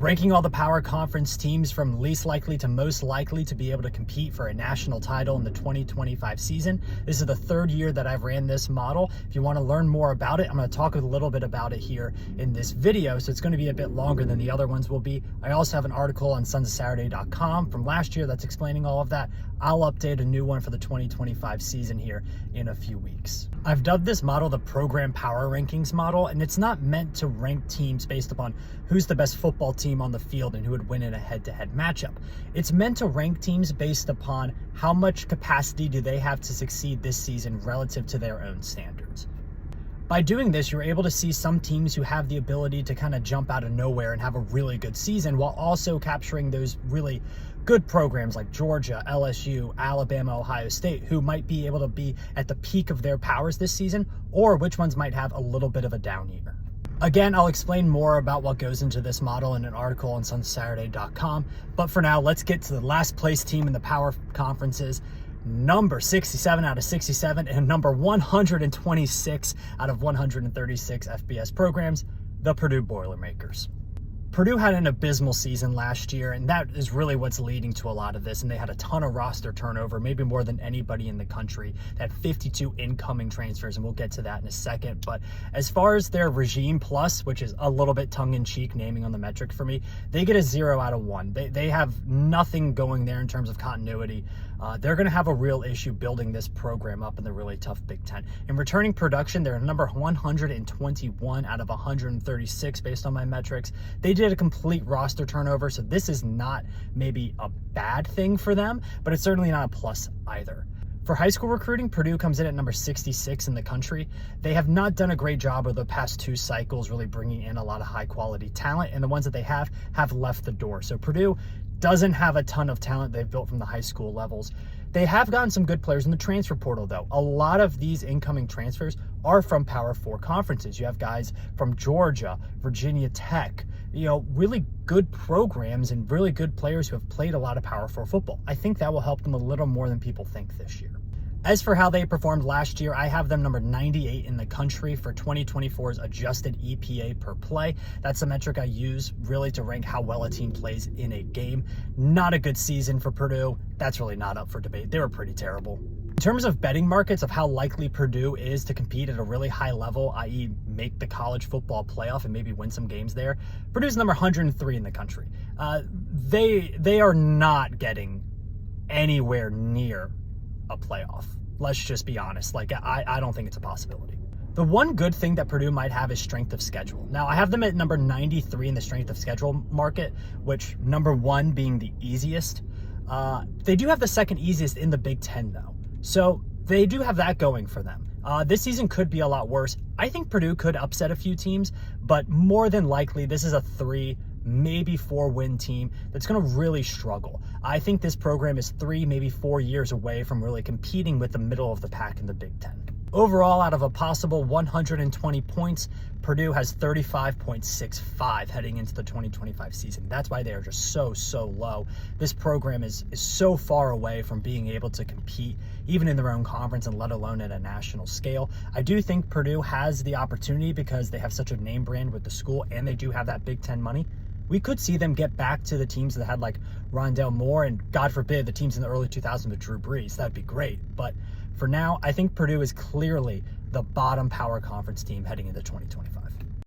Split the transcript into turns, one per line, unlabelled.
ranking all the power conference teams from least likely to most likely to be able to compete for a national title in the 2025 season. This is the third year that I've ran this model. If you want to learn more about it, I'm going to talk a little bit about it here in this video, so it's going to be a bit longer than the other ones will be. I also have an article on sonsofsaturday.com from last year that's explaining all of that. I'll update a new one for the 2025 season here in a few weeks. I've dubbed this model the Program Power Rankings model, and it's not meant to rank teams based upon who's the best football team on the field and who would win in a head-to-head matchup. It's meant to rank teams based upon how much capacity do they have to succeed this season relative to their own standards. By doing this, you're able to see some teams who have the ability to kind of jump out of nowhere and have a really good season, while also capturing those really good programs like Georgia, LSU, Alabama, Ohio State, who might be able to be at the peak of their powers this season, or which ones might have a little bit of a down year. Again, I'll explain more about what goes into this model in an article on sonsofsaturday.com, but for now, let's get to the last place team in the power conferences. Number 67 out of 67 and number 126 out of 136 FBS programs, the Purdue Boilermakers. Purdue had an abysmal season last year, and that is really what's leading to a lot of this. And they had a ton of roster turnover, maybe more than anybody in the country. They had 52 incoming transfers, and we'll get to that in a second. But as far as their regime plus, which is a little bit tongue-in-cheek naming on the metric for me, they get a 0 out of 1. They have nothing going there in terms of continuity. They're going to have a real issue building this program up in the really tough Big Ten. In returning production, they're number 121 out of 136 based on my metrics. They did a complete roster turnover, so this is not maybe a bad thing for them, but it's certainly not a plus either. For high school recruiting, Purdue comes in at number 66 in the country. They have not done a great job over the past two cycles really bringing in a lot of high-quality talent, and the ones that they have left the door. So Purdue doesn't have a ton of talent they've built from the high school levels. They have gotten some good players in the transfer portal, though. A lot of these incoming transfers are from Power 4 conferences. You have guys from Georgia, Virginia Tech, really good programs and really good players who have played a lot of Power 4 football. I think that will help them a little more than people think this year. As for how they performed last year, I have them number 98 in the country for 2024's adjusted EPA per play. That's the metric I use really to rank how well a team plays in a game. Not a good season for Purdue. That's really not up for debate. They were pretty terrible. In terms of betting markets of how likely Purdue is to compete at a really high level, i.e. make the college football playoff and maybe win some games there, Purdue's number 103 in the country. They are not getting anywhere near a playoff. Let's just be honest. I don't think it's a possibility. The one good thing that Purdue might have is strength of schedule. Now, I have them at number 93 in the strength of schedule market, which number 1 being the easiest. They do have the second easiest in the Big Ten, though. So they do have that going for them. This season could be a lot worse. I think Purdue could upset a few teams, but more than likely, this is a 3, maybe 4-win team that's going to really struggle. I think this program is 3, maybe 4 years away from really competing with the middle of the pack in the Big Ten. Overall, out of a possible 120 points, Purdue has 35.65 heading into the 2025 season. That's why they are just so low. This program is so far away from being able to compete, even in their own conference and let alone at a national scale. I do think Purdue has the opportunity because they have such a name brand with the school and they do have that Big Ten money. We could see them get back to the teams that had like Rondale Moore and, God forbid, the teams in the early 2000s with Drew Brees. That'd be great. But for now, I think Purdue is clearly the bottom power conference team heading into 2025.